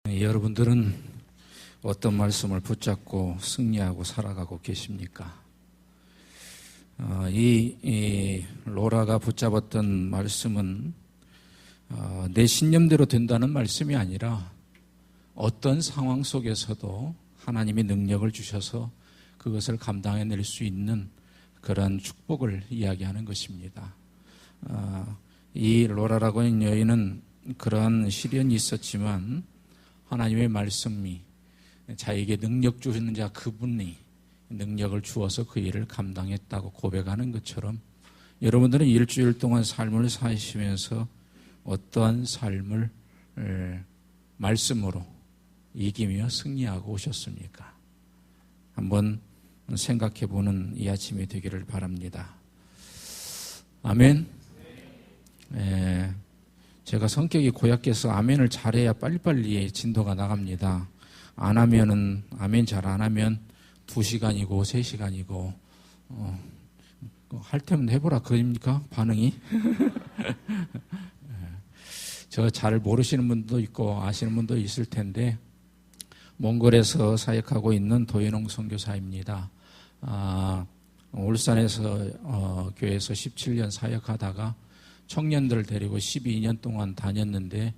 여러분들은 어떤 말씀을 붙잡고 승리하고 살아가고 계십니까? 이 로라가 붙잡았던 말씀은 내 신념대로 된다는 말씀이 아니라 어떤 상황 속에서도 하나님이 능력을 주셔서 그것을 감당해낼 수 있는 그런 축복을 이야기하는 것입니다. 이 로라라고 하는 여인은 그런 시련이 있었지만 하나님의 말씀이 자에게 능력 주시는 자 그분이 능력을 주어서 그 일을 감당했다고 고백하는 것처럼 여러분들은 일주일 동안 삶을 사시면서 어떠한 삶을 말씀으로 이기며 승리하고 오셨습니까? 한번 생각해보는 이 아침이 되기를 바랍니다. 아멘. 제가 성격이 고약해서 아멘을 잘해야 빨리빨리 진도가 나갑니다. 안 하면은, 아멘 잘 안 하면 2시간이고 3시간이고, 할 때면 해보라 그럽니까? 반응이? 저 잘 모르시는 분도 있고 아시는 분도 있을 텐데, 몽골에서 사역하고 있는 도현홍 선교사입니다. 울산에서 교회에서 17년 사역하다가 청년들을 데리고 12년 동안 다녔는데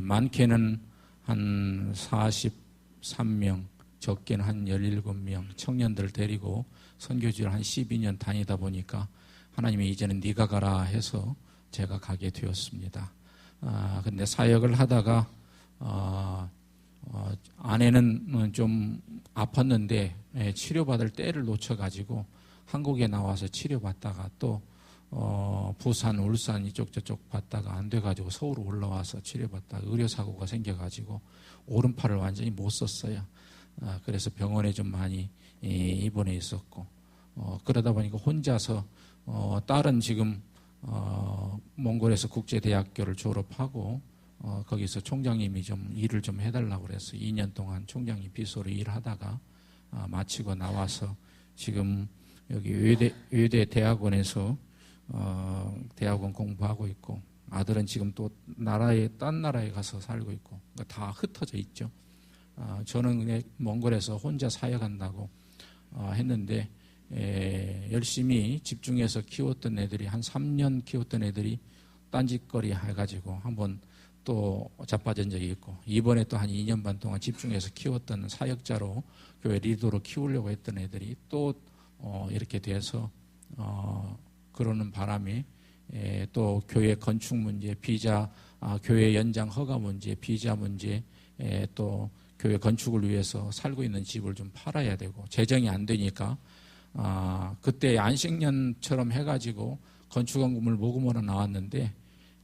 많게는 한 43명, 적게는 한 17명 청년들을 데리고 선교지를 한 12년 다니다 보니까 하나님이 이제는 네가 가라 해서 제가 가게 되었습니다. 근데 사역을 하다가 아내는 좀 아팠는데 치료받을 때를 놓쳐가지고 한국에 나와서 치료받다가 또 부산, 울산 이쪽 저쪽 받다가 안 돼가지고 서울 올라와서 치료받다가 의료사고가 생겨가지고 오른팔을 완전히 못 썼어요. 그래서 병원에 좀 많이 입원해 있었고 그러다 보니까 혼자서 딸은 지금 몽골에서 국제대학교를 졸업하고 거기서 총장님이 좀 일을 좀 해달라고 그래서 2년 동안 총장님 비서로 일하다가 마치고 나와서 지금 여기 외대 대학원에서 대학원 공부하고 있고 아들은 지금 또 딴 나라에 가서 살고 있고 그러니까 다 흩어져 있죠. 저는 그냥 몽골에서 혼자 사역한다고 했는데 열심히 집중해서 키웠던 애들이 한 3년 키웠던 애들이 딴짓거리 해가지고 한번 또 자빠진 적이 있고 이번에 또 한 2년 반 동안 집중해서 키웠던 사역자로 교회 리더로 키우려고 했던 애들이 또 이렇게 돼서 그러는 바람에 또 교회 건축 문제, 비자, 교회 연장 허가 문제, 비자 문제, 또 교회 건축을 위해서 살고 있는 집을 좀 팔아야 되고 재정이 안 되니까 그때 안식년처럼 해가지고 건축원금을 모금하러 나왔는데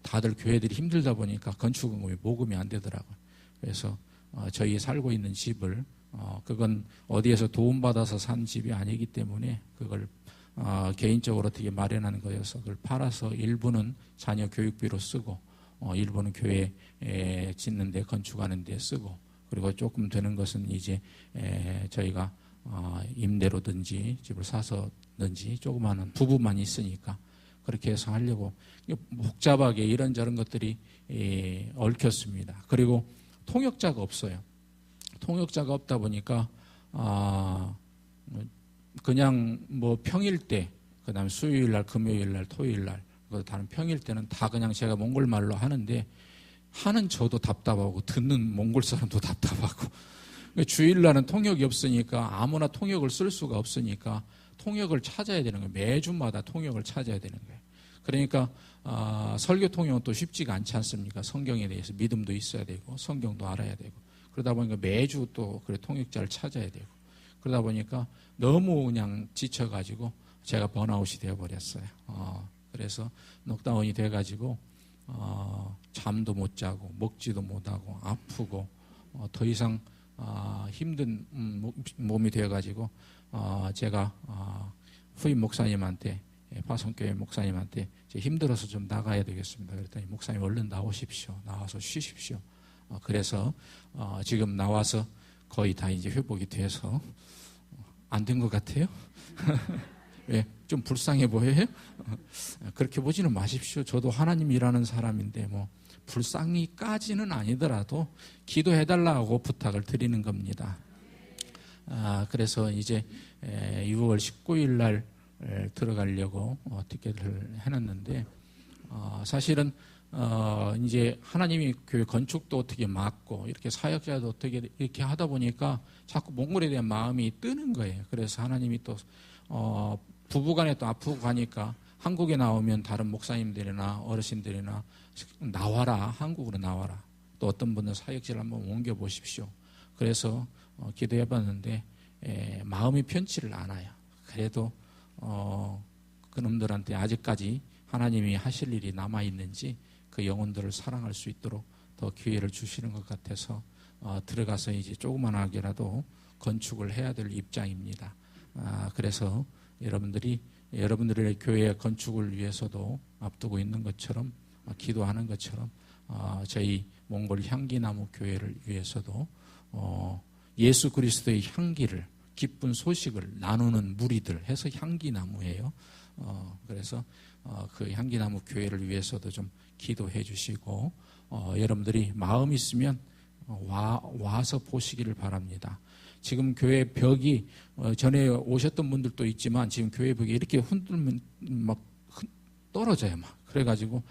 다들 교회들이 힘들다 보니까 건축원금이 모금이 안 되더라고요. 그래서 저희 살고 있는 집을 그건 어디에서 도움받아서 산 집이 아니기 때문에 그걸 개인적으로 어떻게 마련하는 거여서 그걸 팔아서 일부는 자녀 교육비로 쓰고 일부는 교회 짓는데 건축하는 데 쓰고 그리고 조금 되는 것은 이제 저희가 임대로든지 집을 사서든지 조그마한 부부만 있으니까 그렇게 해서 하려고 복잡하게 이런저런 것들이 얽혔습니다. 그리고 통역자가 없어요. 통역자가 없다 보니까 그냥 뭐 평일 때, 그 다음에 수요일 날, 금요일 날, 토요일 날, 다른 평일 때는 다 그냥 제가 몽골 말로 하는데 하는 저도 답답하고 듣는 몽골 사람도 답답하고 주일 날은 통역이 없으니까 아무나 통역을 쓸 수가 없으니까 통역을 찾아야 되는 거예요. 매주마다 통역을 찾아야 되는 거예요. 그러니까 설교 통역은 또 쉽지가 않지 않습니까? 성경에 대해서 믿음도 있어야 되고 성경도 알아야 되고 그러다 보니까 매주 또 그래 통역자를 찾아야 되고 그러다 보니까 너무 그냥 지쳐가지고 제가 번아웃이 되어버렸어요. 그래서 녹다운이 돼가지고 잠도 못 자고 먹지도 못하고 아프고 더 이상 힘든 몸이 되어가지고 제가 후임 목사님한테 파송교회 목사님한테 힘들어서 좀 나가야 되겠습니다. 그랬더니 목사님 얼른 나오십시오. 나와서 쉬십시오. 그래서 지금 나와서 거의 다 이제 회복이 돼서 안 된 것 같아요. 왜? 좀 불쌍해 보여요? 그렇게 보지는 마십시오. 저도 하나님 일하는 사람인데 뭐 불쌍히까지는 아니더라도 기도해달라고 부탁을 드리는 겁니다. 그래서 이제 6월 19일 날 들어가려고 티켓을 해놨는데, 사실은 이제 하나님이 교회 건축도 어떻게 맡고 이렇게 사역자도 어떻게 이렇게 하다 보니까 자꾸 몽골에 대한 마음이 뜨는 거예요. 그래서 하나님이 또 부부간에 또 아프고 가니까 한국에 나오면 다른 목사님들이나 어르신들이나 나와라, 한국으로 나와라. 또 어떤 분은 사역지를 한번 옮겨 보십시오. 그래서 기도해 봤는데 마음이 편치를 않아요. 그래도 그놈들한테 아직까지 하나님이 하실 일이 남아있는지 그 영혼들을 사랑할 수 있도록 더 기회를 주시는 것 같아서 들어가서 이제 조그만하게라도 건축을 해야 될 입장입니다. 그래서 여러분들의 교회 건축을 위해서도 앞두고 있는 것처럼, 기도하는 것처럼 저희 몽골 향기나무 교회를 위해서도 예수 그리스도의 향기를, 기쁜 소식을 나누는 무리들 해서 향기나무예요. 그래서 그 향기나무 교회를 위해서도 좀 기도해 주시고, 여러분들이 마음 있으면 와서 보시기를 바랍니다. 지금 교회 벽이 전에 오셨던 분들도 있지만 지금 교회 벽이 이렇게 흔들면 막 떨어져요. 막 그래가지고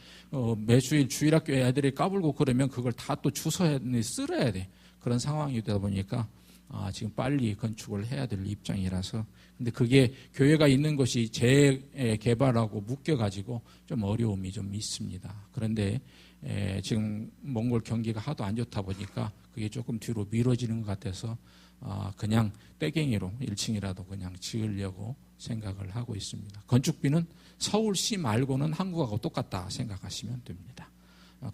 매주일 주일학교 애들이 까불고 그러면 그걸 다 또 주워야 돼, 쓸어야 돼. 그런 상황이 되다 보니까 지금 빨리 건축을 해야 될 입장이라서. 근데 그게 교회가 있는 것이 재개발하고 묶여가지고 좀 어려움이 좀 있습니다. 그런데 지금 몽골 경기가 하도 안 좋다 보니까 그게 조금 뒤로 미뤄지는 것 같아서 그냥 떼갱이로 1층이라도 그냥 지으려고 생각을 하고 있습니다. 건축비는 서울시 말고는 한국하고 똑같다 생각하시면 됩니다.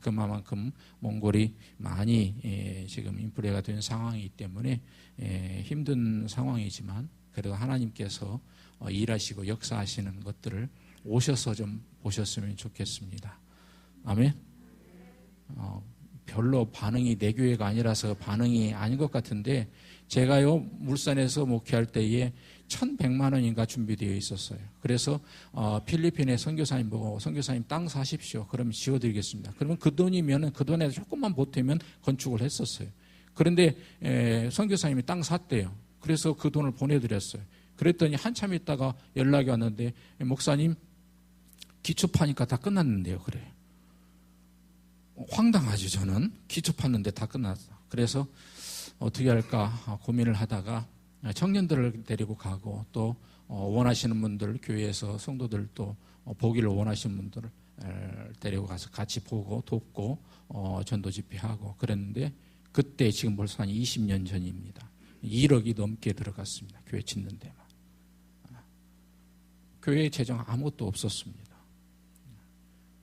그만큼 몽골이 많이 지금 인플레가 된 상황이기 때문에 힘든 상황이지만 그래도 하나님께서 일하시고 역사하시는 것들을 오셔서 좀 보셨으면 좋겠습니다. 아멘. 별로 반응이 내 교회가 아니라서 반응이 아닌 것 같은데, 제가요 물산에서 목회할 때에 1,100만 원인가 준비되어 있었어요. 그래서 필리핀의 선교사님 보고 선교사님 땅 사십시오. 그러면 지어드리겠습니다. 그러면 그 돈이면 그 돈에 조금만 보태면 건축을 했었어요. 그런데 선교사님이 땅 샀대요. 그래서 그 돈을 보내드렸어요. 그랬더니 한참 있다가 연락이 왔는데, 목사님 기초 파니까 다 끝났는데요. 그래요. 황당하죠. 저는 기초 팠는데 다 끝났어. 그래서 어떻게 할까 고민을 하다가 청년들을 데리고 가고, 또 원하시는 분들, 교회에서 성도들 또 보기를 원하시는 분들을 데리고 가서 같이 보고 돕고 전도 집회하고 그랬는데, 그때 지금 벌써 한 20년 전입니다. 1억이 넘게 들어갔습니다. 교회 짓는 데만. 교회 재정 아무것도 없었습니다.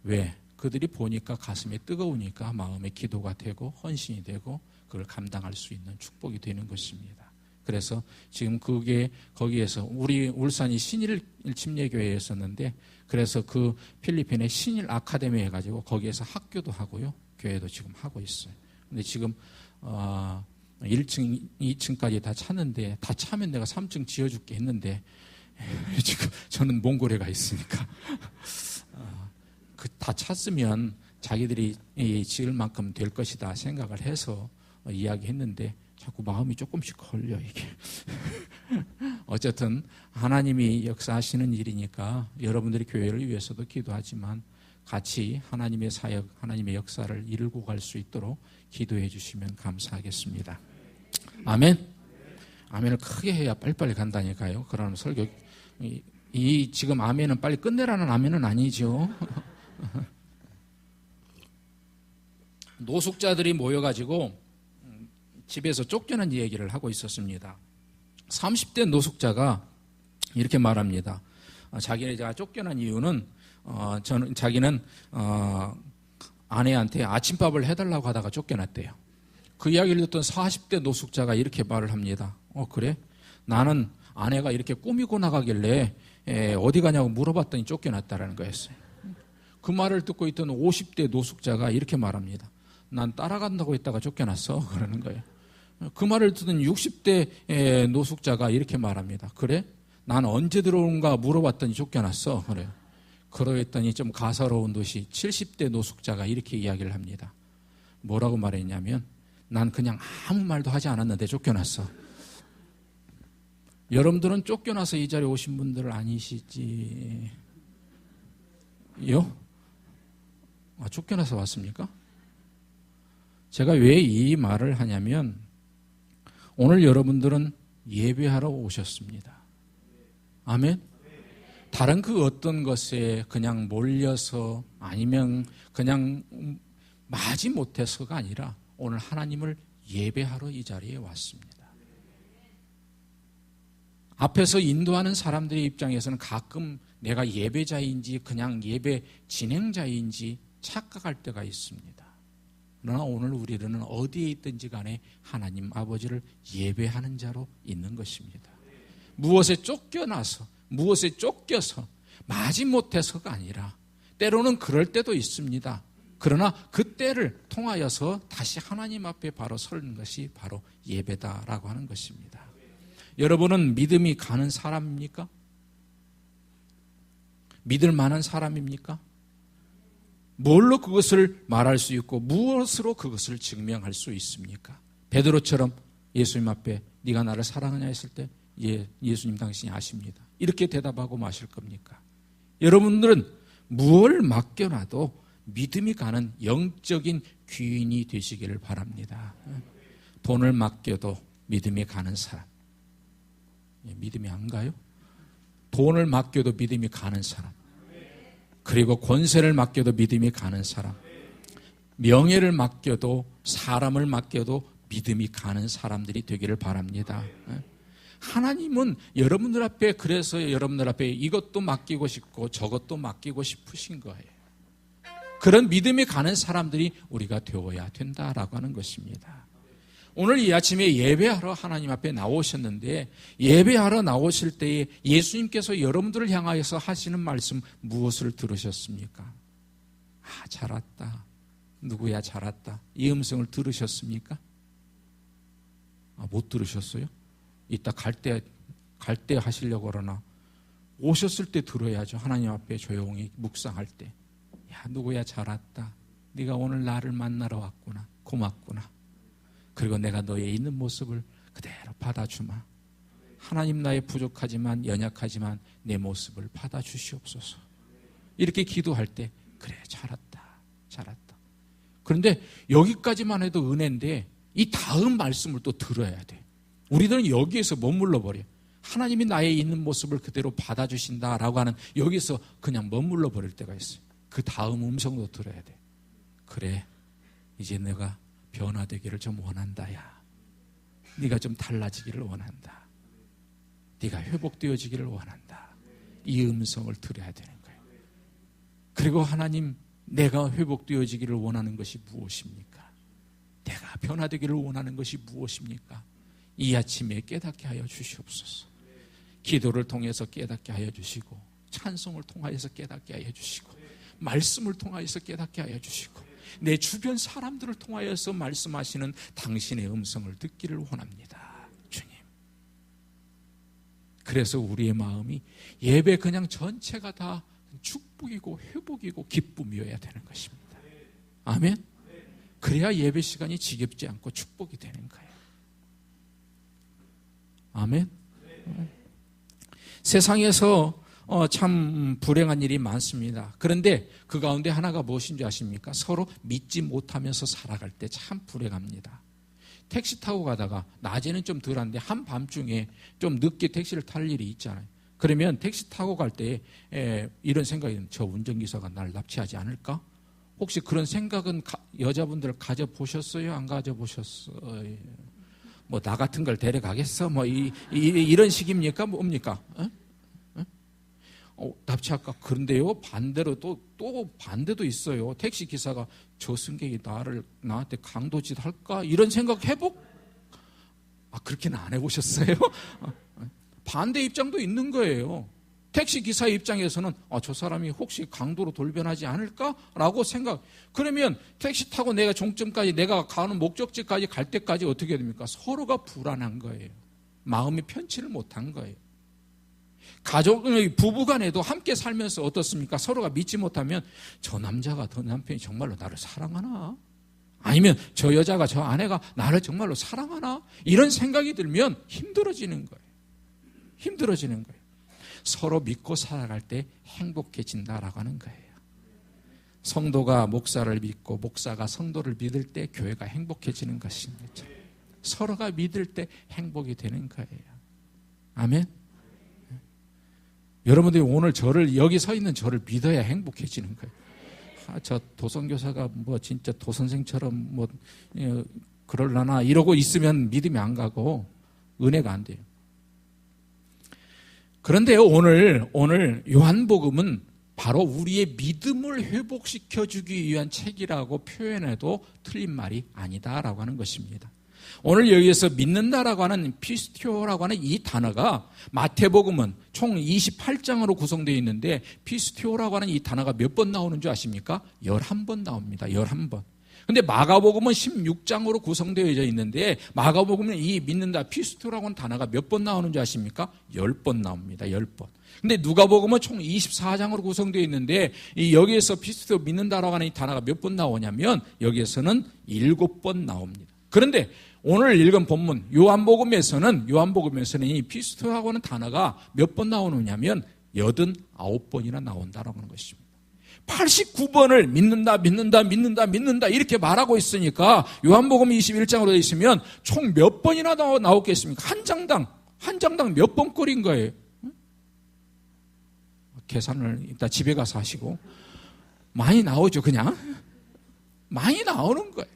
왜? 그들이 보니까 가슴에 뜨거우니까 마음에 기도가 되고 헌신이 되고 그걸 감당할 수 있는 축복이 되는 것입니다. 그래서 지금 그게 거기에서 우리 울산이 신일 침례교회였었는데, 그래서 그 필리핀의 신일 아카데미 해가지고 거기에서 학교도 하고요, 교회도 지금 하고 있어요. 근데 지금 1층, 2층까지 다 찼는데, 다 차면 내가 3층 지어줄게 했는데 지금 저는 몽골에 가 있으니까 다 찼으면 자기들이 지을 만큼 될 것이다 생각을 해서 이야기했는데 자꾸 마음이 조금씩 걸려 이게. 어쨌든 하나님이 역사하시는 일이니까 여러분들이 교회를 위해서도 기도하지만 같이 하나님의 사역, 하나님의 역사를 이루고 갈 수 있도록 기도해 주시면 감사하겠습니다. 아멘. 아멘을 크게 해야 빨리빨리 간다니까요. 그러면 설교 이 지금 아멘은 빨리 끝내라는 아멘은 아니죠. 노숙자들이 모여가지고 집에서 쫓겨난 얘기를 하고 있었습니다. 30대 노숙자가 이렇게 말합니다. 자기가 쫓겨난 이유는 자기는 아내한테 아침밥을 해달라고 하다가 쫓겨났대요. 그 이야기를 듣던 40대 노숙자가 이렇게 말을 합니다. 그래? 나는 아내가 이렇게 꾸미고 나가길래 어디 가냐고 물어봤더니 쫓겨났다라는 거였어요. 그 말을 듣고 있던 50대 노숙자가 이렇게 말합니다. 난 따라간다고 했다가 쫓겨났어. 그러는 거예요. 그 말을 듣는 60대 노숙자가 이렇게 말합니다. 그래? 난 언제 들어온가 물어봤더니 쫓겨났어. 그래요. 그러했더니 좀 가사로운 도시 70대 노숙자가 이렇게 이야기를 합니다. 뭐라고 말했냐면 난 그냥 아무 말도 하지 않았는데 쫓겨났어. 여러분들은 쫓겨나서 이 자리에 오신 분들 아니시지요? 쫓겨나서 왔습니까? 제가 왜 이 말을 하냐면 오늘 여러분들은 예배하러 오셨습니다. 아멘? 다른 그 어떤 것에 그냥 몰려서 아니면 그냥 마지 못해서가 아니라 오늘 하나님을 예배하러 이 자리에 왔습니다. 앞에서 인도하는 사람들의 입장에서는 가끔 내가 예배자인지 그냥 예배 진행자인지 착각할 때가 있습니다. 그러나 오늘 우리는 어디에 있든지 간에 하나님 아버지를 예배하는 자로 있는 것입니다. 무엇에 쫓겨나서 무엇에 쫓겨서 마지못해서가 아니라 때로는 그럴 때도 있습니다. 그러나 그 때를 통하여서 다시 하나님 앞에 바로 서는 것이 바로 예배다라고 하는 것입니다. 여러분은 믿음이 가는 사람입니까? 믿을 만한 사람입니까? 뭘로 그것을 말할 수 있고 무엇으로 그것을 증명할 수 있습니까? 베드로처럼 예수님 앞에 네가 나를 사랑하냐 했을 때 예수님 당신이 아십니다. 이렇게 대답하고 마실 겁니까? 여러분들은 무엇을 맡겨놔도 믿음이 가는 영적인 귀인이 되시기를 바랍니다. 돈을 맡겨도 믿음이 가는 사람. 믿음이 안 가요? 돈을 맡겨도 믿음이 가는 사람. 그리고 권세를 맡겨도 믿음이 가는 사람. 명예를 맡겨도 사람을 맡겨도 믿음이 가는 사람들이 되기를 바랍니다. 하나님은 여러분들 앞에 그래서 여러분들 앞에 이것도 맡기고 싶고 저것도 맡기고 싶으신 거예요. 그런 믿음이 가는 사람들이 우리가 되어야 된다라고 하는 것입니다. 오늘 이 아침에 예배하러 하나님 앞에 나오셨는데 예배하러 나오실 때에 예수님께서 여러분들을 향하여서 하시는 말씀 무엇을 들으셨습니까? 잘 왔다. 누구야 잘 왔다. 이 음성을 들으셨습니까? 못 들으셨어요? 이따 갈 때 하시려고 그러나 오셨을 때 들어야죠. 하나님 앞에 조용히 묵상할 때. 야, 누구야 잘 왔다. 네가 오늘 나를 만나러 왔구나. 고맙구나. 그리고 내가 너의 있는 모습을 그대로 받아주마. 하나님 나의 부족하지만 연약하지만 내 모습을 받아주시옵소서. 이렇게 기도할 때 그래 잘 왔다. 잘 왔다. 그런데 여기까지만 해도 은혜인데 이 다음 말씀을 또 들어야 돼. 우리들은 여기에서 머물러 버려. 하나님이 나의 있는 모습을 그대로 받아주신다라고 하는 여기서 그냥 머물러 버릴 때가 있어요. 그 다음 음성도 들어야 돼. 그래 이제 내가 변화되기를 좀 원한다. 야, 네가 좀 달라지기를 원한다. 네가 회복되어지기를 원한다. 이 음성을 들어야 되는 거예요. 그리고 하나님 내가 회복되어지기를 원하는 것이 무엇입니까? 내가 변화되기를 원하는 것이 무엇입니까? 이 아침에 깨닫게 하여 주시옵소서. 기도를 통해서 깨닫게 하여 주시고 찬송을 통하여서 깨닫게 하여 주시고 말씀을 통하여서 깨닫게 하여 주시고 내 주변 사람들을 통하여서 말씀하시는 당신의 음성을 듣기를 원합니다. 주님. 그래서 우리의 마음이 예배 그냥 전체가 다 축복이고 회복이고 기쁨이어야 되는 것입니다. 아멘. 그래야 예배 시간이 지겹지 않고 축복이 되는 거예요. 아멘. 세상에서 참 불행한 일이 많습니다. 그런데 그 가운데 하나가 무엇인지 아십니까? 서로 믿지 못하면서 살아갈 때 참 불행합니다. 택시 타고 가다가 낮에는 좀 덜한데 한밤중에 좀 늦게 택시를 탈 일이 있잖아요. 그러면 택시 타고 갈 때 이런 생각이 듭니다. 저 운전기사가 날 납치하지 않을까? 혹시 그런 생각은 여자분들 가져보셨어요? 안 가져보셨어요? 뭐 나 같은 걸 데려가겠어? 뭐 이런 식입니까? 뭡니까? 납치할까? 그런데요, 반대로 또 반대도 있어요. 택시 기사가 저 승객이 나한테 강도짓 할까? 이런 생각 해복? 그렇게는 안 해보셨어요? 반대 입장도 있는 거예요. 택시 기사 입장에서는 저 사람이 혹시 강도로 돌변하지 않을까? 라고 생각. 그러면 택시 타고 내가 종점까지 내가 가는 목적지까지 갈 때까지 어떻게 됩니까? 서로가 불안한 거예요. 마음이 편치를 못한 거예요. 부부간에도 함께 살면서 어떻습니까? 서로가 믿지 못하면 저 남자가 저 남편이 정말로 나를 사랑하나? 아니면 저 여자가 저 아내가 나를 정말로 사랑하나? 이런 생각이 들면 힘들어지는 거예요. 힘들어지는 거예요. 서로 믿고 살아갈 때 행복해진다라고 하는 거예요. 성도가 목사를 믿고 목사가 성도를 믿을 때 교회가 행복해지는 것입니다. 서로가 믿을 때 행복이 되는 거예요. 아멘. 여러분들이 오늘 여기 서 있는 저를 믿어야 행복해지는 거예요. 저 도선교사가 진짜 도선생처럼 그럴라나 이러고 있으면 믿음이 안 가고 은혜가 안 돼요. 그런데요, 오늘 요한복음은 바로 우리의 믿음을 회복시켜주기 위한 책이라고 표현해도 틀린 말이 아니다라고 하는 것입니다. 오늘 여기에서 믿는다라고 하는 피스티오라고 하는 이 단어가 마태복음은 총 28장으로 구성되어 있는데 피스티오라고 하는 이 단어가 몇 번 나오는 줄 아십니까? 11번 나옵니다. 11번. 근데 마가복음은 16장으로 구성되어 있는데 마가복음은 이 믿는다 피스토라고 하는 단어가 몇 번 나오는 줄 아십니까? 10번 나옵니다. 10번. 근데 누가복음은 총 24장으로 구성되어 있는데 여기에서 피스토 믿는다라고 하는 이 단어가 몇 번 나오냐면 여기에서는 7번 나옵니다. 그런데 오늘 읽은 본문 요한복음에서는 이 피스토라고 하는 단어가 몇 번 나오느냐면 89번이나 나온다라고 하는 것입니다. 89번을 믿는다 이렇게 말하고 있으니까 요한복음 21장으로 되어 있으면 총 몇 번이나 나오겠습니까? 한 장당 몇 번 꼴인 거예요. 계산을 이따 집에 가서 하시고 많이 나오죠. 그냥 많이 나오는 거예요.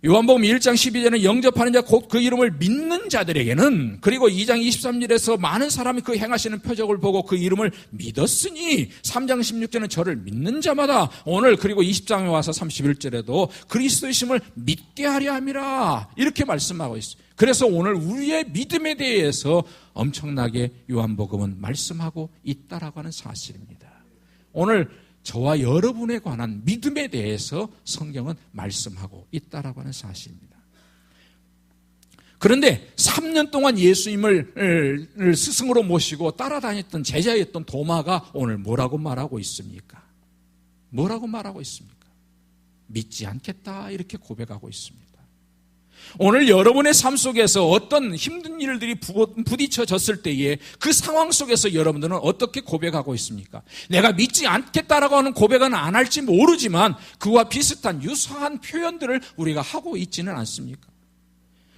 요한복음 1장 12절에는 영접하는 자 곧 그 이름을 믿는 자들에게는, 그리고 2장 23절에서 많은 사람이 그 행하시는 표적을 보고 그 이름을 믿었으니 3장 16절에는 저를 믿는 자마다 오늘, 그리고 20장에 와서 31절에도 그리스도이심을 믿게 하려 함이라 이렇게 말씀하고 있어요. 그래서 오늘 우리의 믿음에 대해서 엄청나게 요한복음은 말씀하고 있다라고 하는 사실입니다. 오늘 저와 여러분에 관한 믿음에 대해서 성경은 말씀하고 있다라고 하는 사실입니다. 그런데 3년 동안 예수님을 스승으로 모시고 따라다녔던 제자였던 도마가 오늘 뭐라고 말하고 있습니까? 뭐라고 말하고 있습니까? 믿지 않겠다 이렇게 고백하고 있습니다. 오늘 여러분의 삶 속에서 어떤 힘든 일들이 부딪혀졌을 때에 그 상황 속에서 여러분들은 어떻게 고백하고 있습니까? 내가 믿지 않겠다라고 하는 고백은 안 할지 모르지만 그와 비슷한 유사한 표현들을 우리가 하고 있지는 않습니까?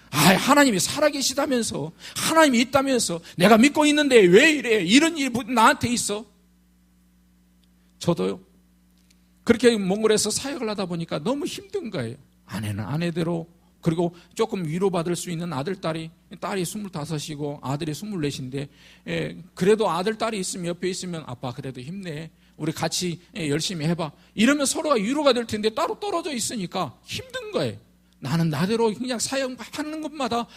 하나님이 살아계시다면서, 하나님이 있다면서, 내가 믿고 있는데 왜 이래? 이런 일이 나한테 있어? 저도요. 그렇게 몽골에서 사역을 하다 보니까 너무 힘든 거예요. 아내는 아내대로, 그리고 조금 위로받을 수 있는 딸이 25이고 아들이 24인데 그래도 아들, 딸이 있으면 옆에 있으면 아빠 그래도 힘내. 우리 같이 열심히 해봐. 이러면 서로가 위로가 될 텐데 따로 떨어져 있으니까 힘든 거예요. 나는 나대로 그냥 사역하는 것마다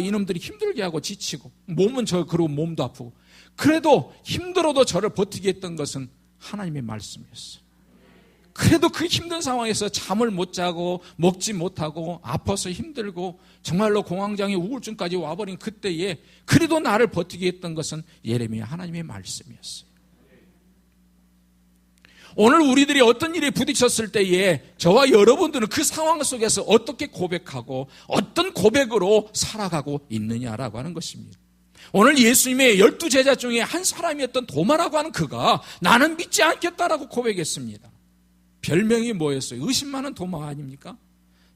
이놈들이 힘들게 하고 지치고 그리고 몸도 아프고. 그래도 힘들어도 저를 버티게 했던 것은 하나님의 말씀이었어요. 그래도 그 힘든 상황에서 잠을 못 자고 먹지 못하고 아파서 힘들고 정말로 공황장애 우울증까지 와버린 그때에 그래도 나를 버티게 했던 것은 예레미야 하나님의 말씀이었어요. 오늘 우리들이 어떤 일에 부딪혔을 때에 저와 여러분들은 그 상황 속에서 어떻게 고백하고 어떤 고백으로 살아가고 있느냐라고 하는 것입니다. 오늘 예수님의 12제자 중에 한 사람이었던 도마라고 하는 그가 나는 믿지 않겠다라고 고백했습니다. 별명이 뭐였어요? 의심 많은 도마 아닙니까?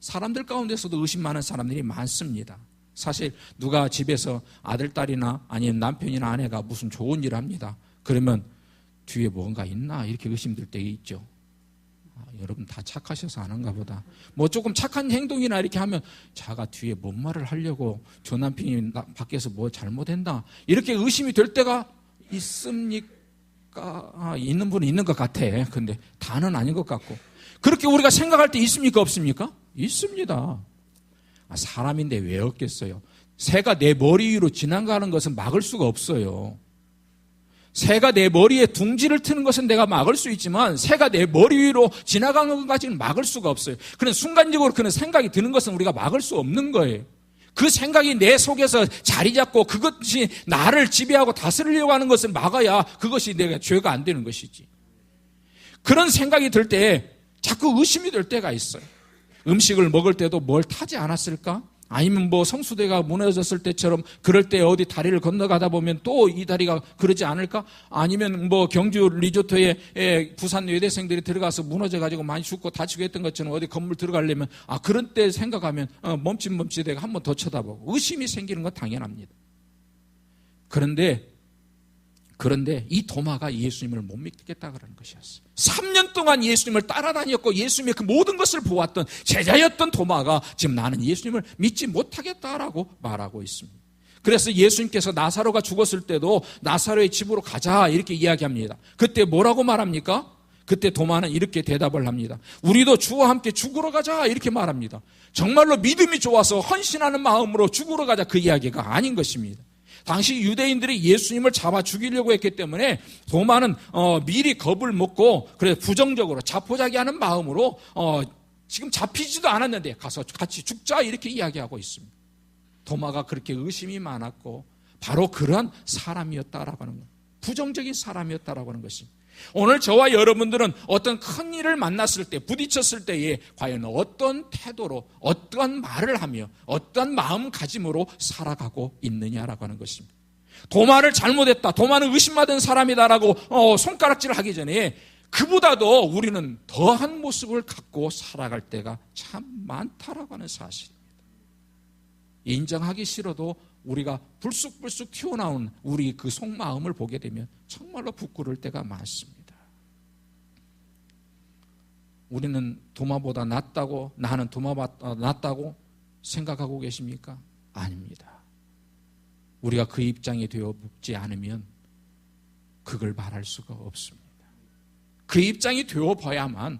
사람들 가운데서도 의심 많은 사람들이 많습니다. 사실 누가 집에서 아들, 딸이나 아니면 남편이나 아내가 무슨 좋은 일을 합니다. 그러면 뒤에 뭔가 있나 이렇게 의심될 때 있죠. 여러분 다 착하셔서 안 한가 보다. 조금 착한 행동이나 이렇게 하면 자가 뒤에 뭔 말을 하려고 저 남편이 밖에서 뭐 잘못했나 이렇게 의심이 될 때가 있습니까? 있는 분은 있는 것 같아. 근데 다는 아닌 것 같고. 그렇게 우리가 생각할 때 있습니까? 없습니까? 있습니다. 사람인데 왜 없겠어요? 새가 내 머리 위로 지나가는 것은 막을 수가 없어요. 새가 내 머리에 둥지를 트는 것은 내가 막을 수 있지만 새가 내 머리 위로 지나가는 것까지는 막을 수가 없어요. 그런 순간적으로 그런 생각이 드는 것은 우리가 막을 수 없는 거예요. 그 생각이 내 속에서 자리 잡고 그것이 나를 지배하고 다스리려고 하는 것을 막아야 그것이 내가 죄가 안 되는 것이지. 그런 생각이 들 때 자꾸 의심이 될 때가 있어요. 음식을 먹을 때도 뭘 타지 않았을까? 아니면 뭐 성수대가 무너졌을 때처럼 그럴 때 어디 다리를 건너가다 보면 또 이 다리가 그러지 않을까? 아니면 뭐 경주 리조트에 부산 외대생들이 들어가서 무너져가지고 많이 죽고 다치고 했던 것처럼 어디 건물 들어가려면 그런 때 생각하면 멈칫멈칫해가 한 번 더 쳐다보고 의심이 생기는 건 당연합니다. 그런데 이 도마가 예수님을 못 믿겠다 그러는 것이었어요. 3년 동안 예수님을 따라다녔고 예수님의 그 모든 것을 보았던 제자였던 도마가 지금 나는 예수님을 믿지 못하겠다라고 말하고 있습니다. 그래서 예수님께서 나사로가 죽었을 때도 나사로의 집으로 가자 이렇게 이야기합니다. 그때 뭐라고 말합니까? 그때 도마는 이렇게 대답을 합니다. 우리도 주와 함께 죽으러 가자 이렇게 말합니다. 정말로 믿음이 좋아서 헌신하는 마음으로 죽으러 가자 그 이야기가 아닌 것입니다. 당시 유대인들이 예수님을 잡아 죽이려고 했기 때문에 도마는 미리 겁을 먹고 그래서 부정적으로 자포자기하는 마음으로 지금 잡히지도 않았는데 가서 같이 죽자 이렇게 이야기하고 있습니다. 도마가 그렇게 의심이 많았고 바로 그러한 사람이었다라고 하는 것, 부정적인 사람이었다라고 하는 것입니다. 오늘 저와 여러분들은 어떤 큰 일을 만났을 때 부딪혔을 때에 과연 어떤 태도로 어떠한 말을 하며 어떠한 마음가짐으로 살아가고 있느냐라고 하는 것입니다. 도마를 잘못했다, 도마는 의심받은 사람이다라고 손가락질을 하기 전에 그보다도 우리는 더한 모습을 갖고 살아갈 때가 참 많다라고 하는 사실입니다. 인정하기 싫어도 우리가 불쑥불쑥 튀어나온 우리 그 속마음을 보게 되면 정말로 부끄러울 때가 많습니다. 우리는 도마보다 낫다고, 나는 도마보다 낫다고 생각하고 계십니까? 아닙니다. 우리가 그 입장이 되어보지 않으면 그걸 말할 수가 없습니다. 그 입장이 되어봐야만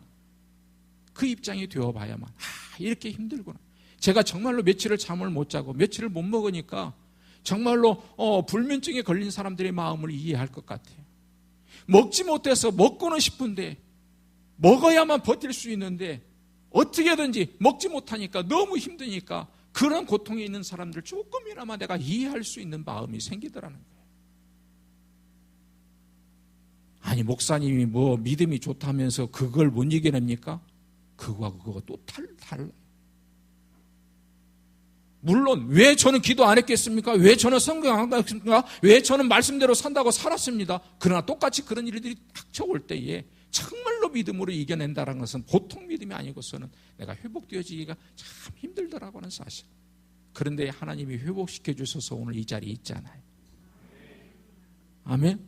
이렇게 힘들구나. 제가 정말로 며칠을 잠을 못 자고 며칠을 못 먹으니까 정말로 불면증에 걸린 사람들의 마음을 이해할 것 같아요. 먹지 못해서 먹고는 싶은데 먹어야만 버틸 수 있는데 어떻게든지 먹지 못하니까 너무 힘드니까 그런 고통에 있는 사람들 조금이나마 내가 이해할 수 있는 마음이 생기더라는 거예요. 아니 목사님이 뭐 믿음이 좋다면서 그걸 못 이겨냅니까? 그거가 또 달라요. 물론 왜 저는 기도 안 했겠습니까? 왜 저는 성경 안 읽었습니까? 왜 저는 말씀대로 산다고 살았습니다. 그러나 똑같이 그런 일들이 닥쳐올 때에 정말로 믿음으로 이겨낸다는 것은 보통 믿음이 아니고서는 내가 회복되어지기가 참 힘들더라고 하는 사실. 그런데 하나님이 회복시켜 주셔서 오늘 이 자리에 있잖아요. 아멘.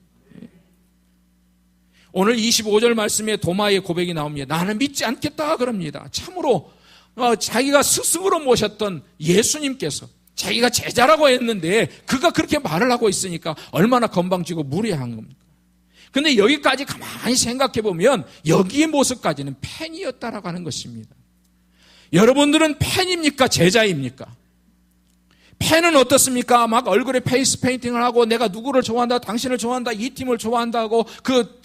오늘 25절 말씀에 도마의 고백이 나옵니다. 나는 믿지 않겠다 그럽니다. 참으로 자기가 스승으로 모셨던 예수님께서 자기가 제자라고 했는데 그가 그렇게 말을 하고 있으니까 얼마나 건방지고 무례한 겁니까? 근데 여기까지 가만히 생각해 보면 여기의 모습까지는 팬이었다라고 하는 것입니다. 여러분들은 팬입니까? 제자입니까? 팬은 어떻습니까? 막 얼굴에 페이스 페인팅을 하고 내가 누구를 좋아한다, 당신을 좋아한다, 이 팀을 좋아한다고 그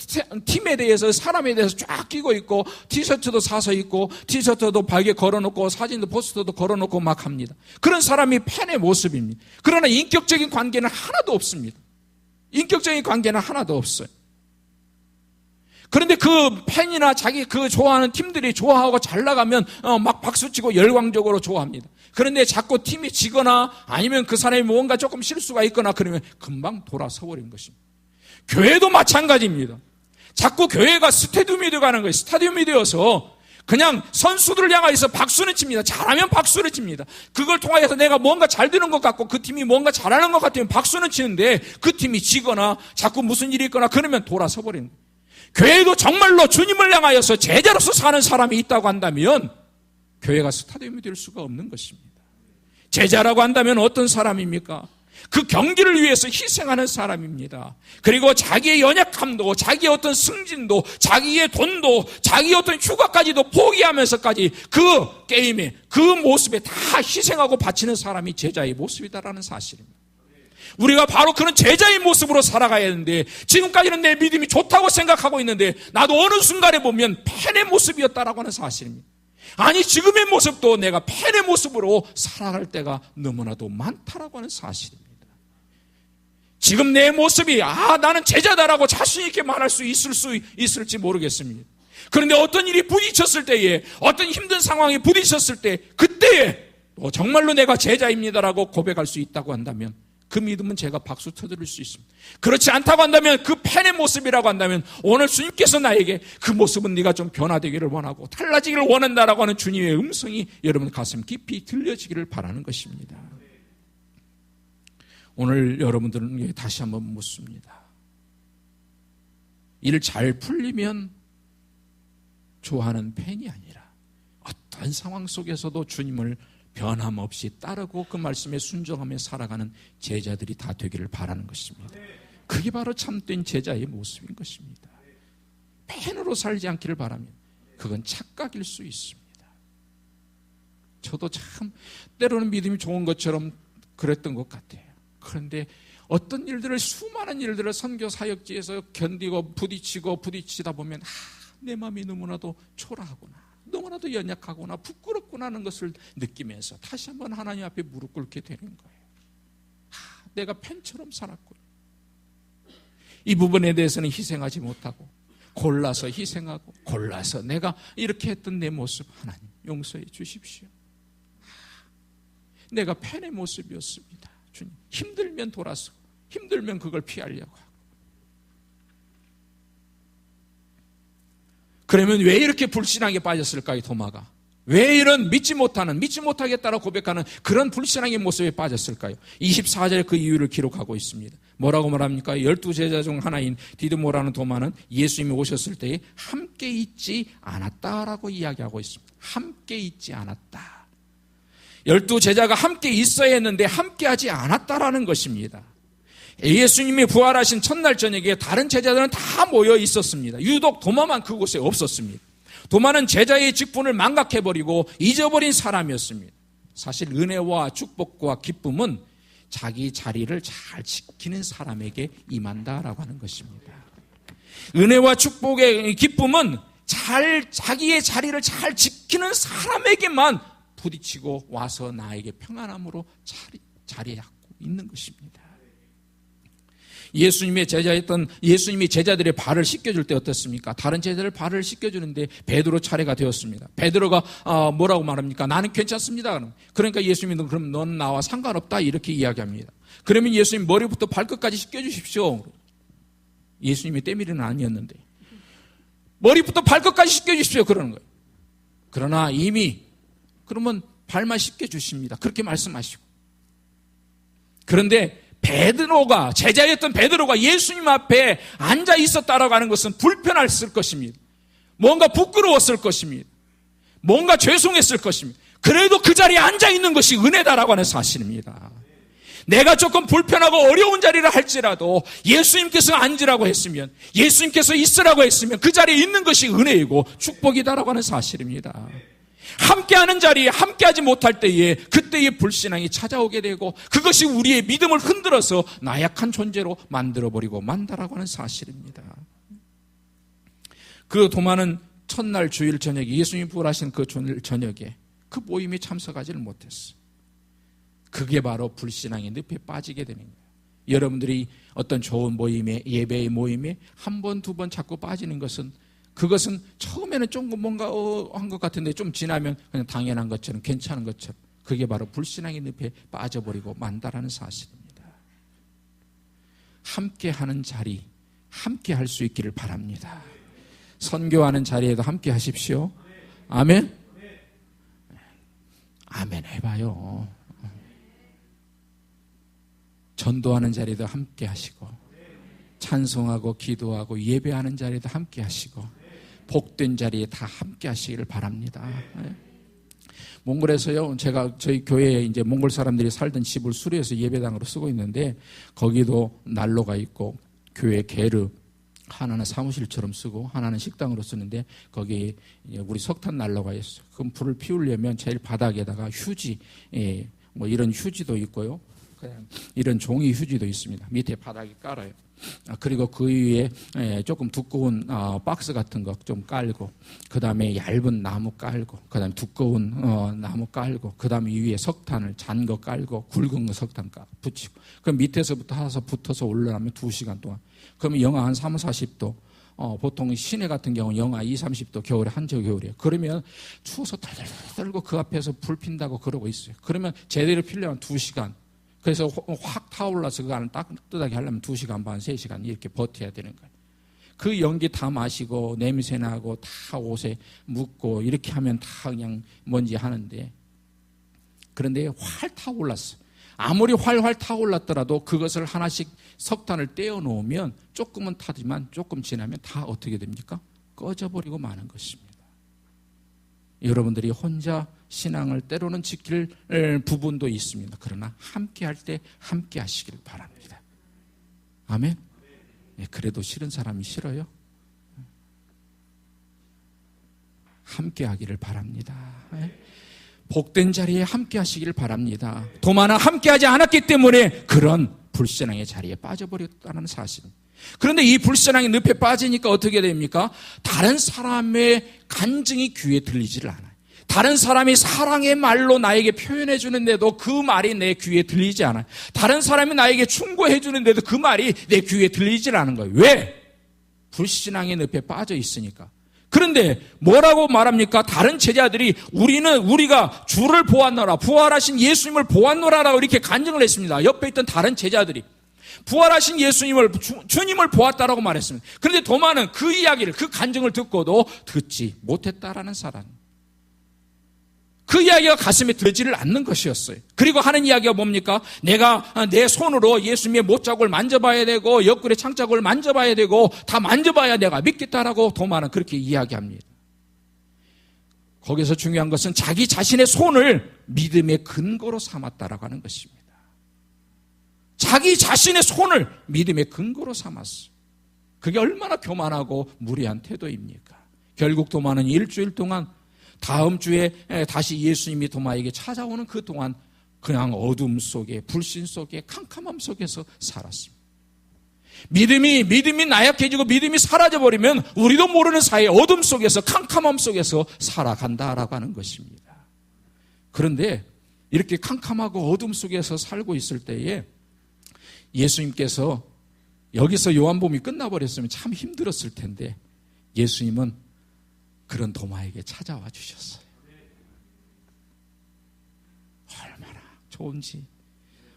팀에 대해서 사람에 대해서 쫙 끼고 있고 티셔츠도 사서 입고 티셔츠도 벽에 걸어놓고 사진도 포스터도 걸어놓고 막 합니다. 그런 사람이 팬의 모습입니다. 그러나 인격적인 관계는 하나도 없습니다. 인격적인 관계는 하나도 없어요. 그런데 그 팬이나 자기 그 좋아하는 팀들이 좋아하고 잘 나가면 막 박수치고 열광적으로 좋아합니다. 그런데 자꾸 팀이 지거나 아니면 그 사람이 뭔가 조금 실수가 있거나 그러면 금방 돌아서 버린 것입니다. 교회도 마찬가지입니다. 자꾸 교회가 스타디움이 되어가는 거예요. 스타디움이 되어서 그냥 선수들을 향해서 박수는 칩니다. 잘하면 박수를 칩니다. 그걸 통해서 내가 뭔가 잘 되는 것 같고 그 팀이 뭔가 잘하는 것 같으면 박수는 치는데 그 팀이 지거나 자꾸 무슨 일이 있거나 그러면 돌아서 버리는 거예요. 교회도 정말로 주님을 향하여서 제자로서 사는 사람이 있다고 한다면 교회가 스타디움이 될 수가 없는 것입니다. 제자라고 한다면 어떤 사람입니까? 그 경기를 위해서 희생하는 사람입니다. 그리고 자기의 연약함도, 자기의 어떤 승진도, 자기의 돈도, 자기의 어떤 휴가까지도 포기하면서까지 그 게임에, 그 모습에 다 희생하고 바치는 사람이 제자의 모습이다라는 사실입니다. 우리가 바로 그런 제자의 모습으로 살아가야 하는데 지금까지는 내 믿음이 좋다고 생각하고 있는데 나도 어느 순간에 보면 팬의 모습이었다라고 하는 사실입니다. 아니 지금의 모습도 내가 팬의 모습으로 살아갈 때가 너무나도 많다라고 하는 사실입니다. 지금 내 모습이 나는 제자다라고 자신 있게 말할 수 있을지 모르겠습니다. 그런데 어떤 일이 부딪혔을 때에, 어떤 힘든 상황에 부딪혔을 때, 그때에 정말로 내가 제자입니다라고 고백할 수 있다고 한다면 그 믿음은 제가 박수 쳐드릴 수 있습니다. 그렇지 않다고 한다면, 그 팬의 모습이라고 한다면 오늘 주님께서 나에게 그 모습은 네가 좀 변화되기를 원하고 달라지기를 원한다라고 하는 주님의 음성이 여러분 가슴 깊이 들려지기를 바라는 것입니다. 오늘 여러분들은 다시 한번 묻습니다. 일 잘 풀리면 좋아하는 팬이 아니라 어떤 상황 속에서도 주님을 변함없이 따르고 그 말씀에 순종하며 살아가는 제자들이 다 되기를 바라는 것입니다. 그게 바로 참된 제자의 모습인 것입니다. 팬으로 살지 않기를 바라면 그건 착각일 수 있습니다. 저도 참 때로는 믿음이 좋은 것처럼 그랬던 것 같아요. 그런데 어떤 일들을, 수많은 일들을 선교 사역지에서 견디고 부딪히다 보면 내 마음이 너무나도 초라하구나, 너무나도 연약하구나, 부끄럽구나 하는 것을 느끼면서 다시 한번 하나님 앞에 무릎 꿇게 되는 거예요. 내가 팬처럼 살았구나. 이 부분에 대해서는 희생하지 못하고 골라서 희생하고 골라서 내가 이렇게 했던 내 모습 하나님 용서해 주십시오. 내가 팬의 모습이었습니다. 주님, 힘들면 돌아서, 힘들면 그걸 피하려고 하고. 그러면 왜 이렇게 불신앙에 빠졌을까요, 도마가? 왜 이런 믿지 못하겠다라고 고백하는 그런 불신앙의 모습에 빠졌을까요? 24절에 그 이유를 기록하고 있습니다. 뭐라고 말합니까? 12제자 중 하나인 디드모라는 도마는 예수님이 오셨을 때에 함께 있지 않았다라고 이야기하고 있습니다. 함께 있지 않았다. 12제자가 함께 있어야 했는데 함께 하지 않았다라는 것입니다. 예수님이 부활하신 첫날 저녁에 다른 제자들은 다 모여 있었습니다. 유독 도마만 그곳에 없었습니다. 도마는 제자의 직분을 망각해버리고 잊어버린 사람이었습니다. 사실 은혜와 축복과 기쁨은 자기 자리를 잘 지키는 사람에게 임한다라고 하는 것입니다. 은혜와 축복의 기쁨은 자기의 자리를 잘 지키는 사람에게만 부딪히고 와서 나에게 평안함으로 자리하고 있는 것입니다. 예수님이 제자들의 발을 씻겨줄 때 어떻습니까? 다른 제자들 발을 씻겨주는데 베드로 차례가 되었습니다. 베드로가 뭐라고 말합니까? 나는 괜찮습니다. 그러니까 예수님이 그럼 넌 나와 상관없다 이렇게 이야기합니다. 그러면 예수님 머리부터 발끝까지 씻겨주십시오. 예수님이 때밀이는 아니었는데 머리부터 발끝까지 씻겨주십시오 그러는 거예요. 그러나 이미 그러면 발만 씻겨주십니다. 그렇게 말씀하시고. 그런데 제자였던 베드로가 예수님 앞에 앉아 있었다라고 하는 것은 불편했을 것입니다. 뭔가 부끄러웠을 것입니다. 뭔가 죄송했을 것입니다. 그래도 그 자리에 앉아 있는 것이 은혜다라고 하는 사실입니다. 내가 조금 불편하고 어려운 자리를 할지라도 예수님께서 앉으라고 했으면, 예수님께서 있으라고 했으면 그 자리에 있는 것이 은혜이고 축복이다라고 하는 사실입니다. 함께하는 자리에 함께하지 못할 때에 그때의 불신앙이 찾아오게 되고 그것이 우리의 믿음을 흔들어서 나약한 존재로 만들어버리고 만다라고 하는 사실입니다. 그 도마는 첫날 주일 저녁에 예수님이 부활하신 그 주일 저녁에 그 모임에 참석하지를 못했어요. 그게 바로 불신앙의 늪에 빠지게 되는 거예요. 여러분들이 어떤 좋은 모임에, 예배의 모임에 한 번, 두 번 자꾸 빠지는 그것은 처음에는 좀 뭔가 한 것 같은데 좀 지나면 그냥 당연한 것처럼 괜찮은 것처럼 그게 바로 불신앙의 늪에 빠져버리고 만다라는 사실입니다. 함께하는 자리, 함께 할 수 있기를 바랍니다. 선교하는 자리에도 함께 하십시오. 아멘? 아멘 해봐요. 전도하는 자리에도 함께 하시고 찬송하고 기도하고 예배하는 자리에도 함께 하시고 복된 자리에 다 함께 하시기를 바랍니다. 몽골에서요, 제가 저희 교회에 이제 몽골 사람들이 살던 집을 수리해서 예배당으로 쓰고 있는데 거기도 난로가 있고 교회 게르 하나는 사무실처럼 쓰고 하나는 식당으로 쓰는데 거기에 우리 석탄 난로가 있어요. 그럼 불을 피우려면 제일 바닥에다가 휴지, 뭐 이런 휴지도 있고요. 그냥 이런 종이 휴지도 있습니다. 밑에 바닥에 깔아요. 그리고 그 위에 조금 두꺼운 박스 같은 거 좀 깔고, 그 다음에 얇은 나무 깔고, 그 다음에 두꺼운 나무 깔고, 그 다음에 위에 석탄을 잔 거 깔고, 굵은 거 석탄 붙이고, 그럼 밑에서부터 붙어서 올라가면 2시간 동안. 그러면 영하 한 3, 40도. 보통 시내 같은 경우는 영하 2, 30도 겨울에 한겨울이에요. 그러면 추워서 덜덜 떨고 그 앞에서 불 핀다고 그러고 있어요. 그러면 제대로 피려면 2시간. 그래서 확 타올라서 그 안을 따뜻하게 하려면 2시간 반, 3시간 이렇게 버텨야 되는 거예요. 그 연기 다 마시고 냄새 나고 다 옷에 묻고 이렇게 하면 다 그냥 먼지 하는데, 그런데 활 타올랐어. 아무리 활활 타올랐더라도 그것을 하나씩 석탄을 떼어 놓으면 조금은 타지만 조금 지나면 다 어떻게 됩니까? 꺼져버리고 마는 것입니다. 여러분들이 혼자 신앙을 때로는 지킬 부분도 있습니다. 그러나 함께 할 때 함께 하시길 바랍니다. 아멘. 그래도 싫은 사람이 싫어요? 함께 하기를 바랍니다. 복된 자리에 함께 하시기를 바랍니다. 도마는 함께 하지 않았기 때문에 그런 불신앙의 자리에 빠져버렸다는 사실. 그런데 이 불신앙의 늪에 빠지니까 어떻게 됩니까? 다른 사람의 간증이 귀에 들리지를 않아요. 다른 사람이 사랑의 말로 나에게 표현해 주는데도 그 말이 내 귀에 들리지 않아요. 다른 사람이 나에게 충고해 주는데도 그 말이 내 귀에 들리질 않은 거예요. 왜? 불신앙의 늪에 빠져 있으니까. 그런데 뭐라고 말합니까? 다른 제자들이 우리가 주를 보았노라, 부활하신 예수님을 보았노라라고 이렇게 간증을 했습니다. 옆에 있던 다른 제자들이 부활하신 주님을 보았다라고 말했습니다. 그런데 도마는 그 이야기를, 그 간증을 듣고도 듣지 못했다라는 사람. 그 이야기가 가슴에 들지를 않는 것이었어요. 그리고 하는 이야기가 뭡니까? 내가 내 손으로 예수님의 못자국을 만져봐야 되고 옆구리 창자국을 만져봐야 되고 다 만져봐야 내가 믿겠다라고 도마는 그렇게 이야기합니다. 거기서 중요한 것은 자기 자신의 손을 믿음의 근거로 삼았다라고 하는 것입니다. 자기 자신의 손을 믿음의 근거로 삼았어요. 그게 얼마나 교만하고 무례한 태도입니까? 결국 도마는 일주일 동안, 다음 주에 다시 예수님이 도마에게 찾아오는 그 동안 그냥 어둠 속에, 불신 속에, 캄캄함 속에서 살았습니다. 믿음이 나약해지고 믿음이 사라져버리면 우리도 모르는 사이에 어둠 속에서, 캄캄함 속에서 살아간다라고 하는 것입니다. 그런데 이렇게 캄캄하고 어둠 속에서 살고 있을 때에 예수님께서, 여기서 요한복음이 끝나버렸으면 참 힘들었을 텐데 예수님은 그런 도마에게 찾아와 주셨어요. 얼마나 좋은지.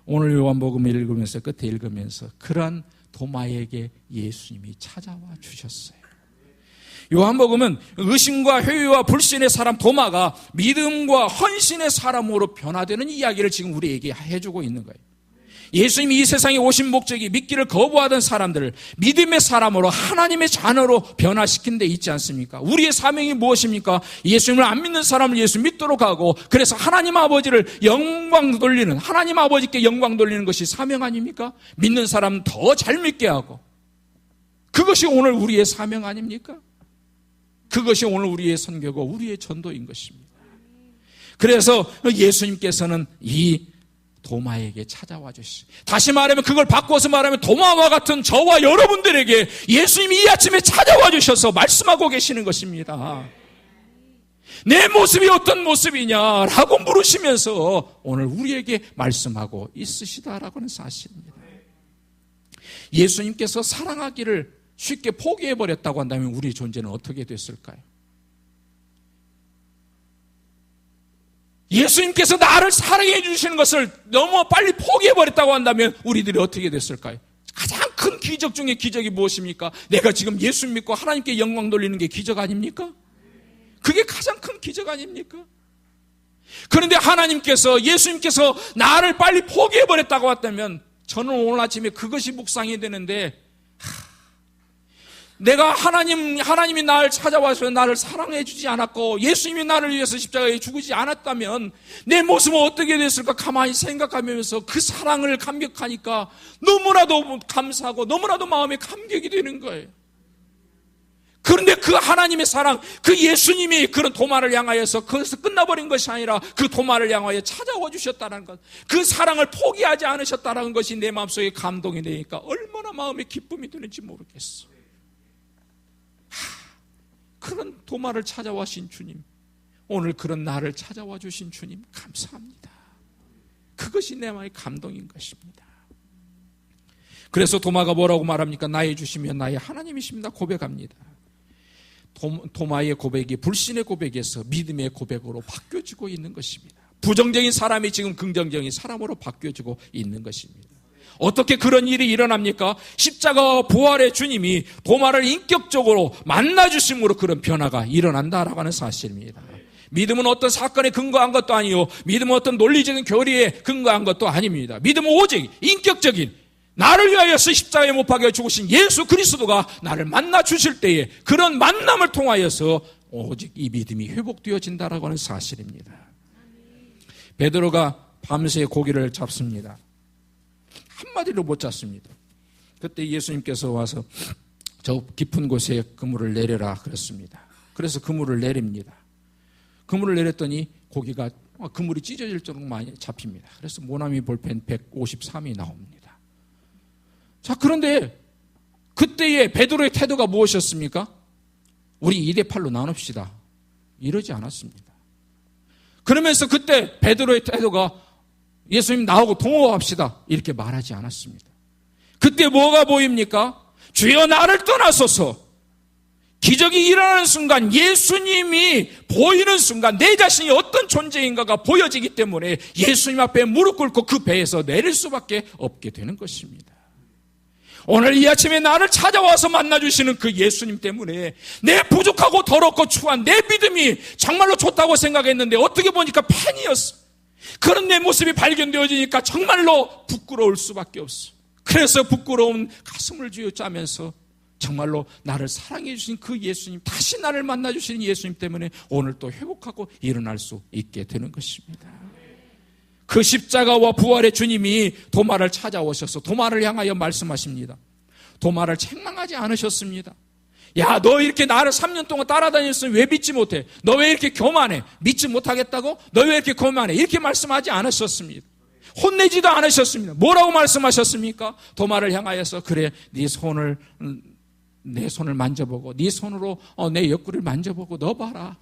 오늘 요한복음을 읽으면서, 끝에 읽으면서 그러한 도마에게 예수님이 찾아와 주셨어요. 요한복음은 의심과 회의와 불신의 사람 도마가 믿음과 헌신의 사람으로 변화되는 이야기를 지금 우리에게 해주고 있는 거예요. 예수님이 이 세상에 오신 목적이 믿기를 거부하던 사람들을 믿음의 사람으로, 하나님의 자녀로 변화시킨 데 있지 않습니까? 우리의 사명이 무엇입니까? 예수님을 안 믿는 사람을 예수 믿도록 하고, 그래서 하나님 아버지를 영광 돌리는, 하나님 아버지께 영광 돌리는 것이 사명 아닙니까? 믿는 사람 더 잘 믿게 하고, 그것이 오늘 우리의 사명 아닙니까? 그것이 오늘 우리의 선교고 우리의 전도인 것입니다. 그래서 예수님께서는 이 도마에게 찾아와 주시죠. 다시 말하면, 그걸 바꿔서 말하면 도마와 같은 저와 여러분들에게 예수님이 이 아침에 찾아와 주셔서 말씀하고 계시는 것입니다. 내 모습이 어떤 모습이냐라고 물으시면서 오늘 우리에게 말씀하고 있으시다라고 하는 사실입니다. 예수님께서 사랑하기를 쉽게 포기해버렸다고 한다면 우리의 존재는 어떻게 됐을까요? 예수님께서 나를 사랑해 주시는 것을 너무 빨리 포기해버렸다고 한다면 우리들이 어떻게 됐을까요? 가장 큰 기적 중에 기적이 무엇입니까? 내가 지금 예수 믿고 하나님께 영광 돌리는 게 기적 아닙니까? 그게 가장 큰 기적 아닙니까? 그런데 하나님께서, 예수님께서 나를 빨리 포기해버렸다고 한다면 저는 오늘 아침에 그것이 묵상이 되는데, 내가 하나님이 나를 찾아와서 나를 사랑해 주지 않았고 예수님이 나를 위해서 십자가에 죽으지 않았다면 내 모습은 어떻게 됐을까 가만히 생각하면서 그 사랑을 감격하니까 너무나도 감사하고 너무나도 마음에 감격이 되는 거예요. 그런데 그 하나님의 사랑, 그 예수님이 그런 도마를 향하여서 거기서 끝나버린 것이 아니라 그 도마를 향하여 찾아와 주셨다는 것, 그 사랑을 포기하지 않으셨다는 것이 내 마음속에 감동이 되니까 얼마나 마음에 기쁨이 드는지 모르겠어. 그런 도마를 찾아와신 주님, 오늘 그런 나를 찾아와 주신 주님 감사합니다. 그것이 내 마음의 감동인 것입니다. 그래서 도마가 뭐라고 말합니까? 나의 주시며 나의 하나님이십니다 고백합니다. 도마의 고백이 불신의 고백에서 믿음의 고백으로 바뀌어지고 있는 것입니다. 부정적인 사람이 지금 긍정적인 사람으로 바뀌어지고 있는 것입니다. 어떻게 그런 일이 일어납니까? 십자가와 부활의 주님이 도마를 인격적으로 만나주심으로 그런 변화가 일어난다라고 하는 사실입니다. 믿음은 어떤 사건에 근거한 것도 아니요, 믿음은 어떤 논리적인 교리에 근거한 것도 아닙니다. 믿음은 오직 인격적인, 나를 위하여서 십자가에 못 박혀 죽으신 예수 그리스도가 나를 만나 주실 때에 그런 만남을 통하여서 오직 이 믿음이 회복되어진다라고 하는 사실입니다. 베드로가 밤새 고기를 잡습니다. 한마디로 못 잡습니다. 그때 예수님께서 와서 저 깊은 곳에 그물을 내려라 그랬습니다. 그래서 그물을 내립니다. 그물을 내렸더니 고기가 그물이 찢어질 정도로 많이 잡힙니다. 그래서 모나미 볼펜 153이 나옵니다. 자, 그런데 그때의 베드로의 태도가 무엇이었습니까? 우리 2대8로 나눕시다. 이러지 않았습니다. 그러면서 그때 베드로의 태도가 예수님 나오고 동호합시다. 이렇게 말하지 않았습니다. 그때 뭐가 보입니까? 주여 나를 떠나소서. 기적이 일어나는 순간, 예수님이 보이는 순간 내 자신이 어떤 존재인가가 보여지기 때문에 예수님 앞에 무릎 꿇고 그 배에서 내릴 수밖에 없게 되는 것입니다. 오늘 이 아침에 나를 찾아와서 만나주시는 그 예수님 때문에 내 부족하고 더럽고 추한 내 믿음이 정말로 좋다고 생각했는데 어떻게 보니까 팬이었어. 그런 내 모습이 발견되어지니까 정말로 부끄러울 수밖에 없어. 그래서 부끄러운 가슴을 쥐어짜면서 정말로 나를 사랑해 주신 그 예수님, 다시 나를 만나주시는 예수님 때문에 오늘 또 회복하고 일어날 수 있게 되는 것입니다. 그 십자가와 부활의 주님이 도마를 찾아오셔서 도마를 향하여 말씀하십니다. 도마를 책망하지 않으셨습니다. 야, 너 이렇게 나를 3년 동안 따라다녔으면 왜 믿지 못해? 너 왜 이렇게 교만해? 믿지 못하겠다고? 너 왜 이렇게 교만해? 이렇게 말씀하지 않으셨습니다. 혼내지도 않으셨습니다. 뭐라고 말씀하셨습니까? 도마를 향하여서 그래, 네 손을 내 손을 만져보고 네 손으로 내 옆구리를 만져보고 너 봐라.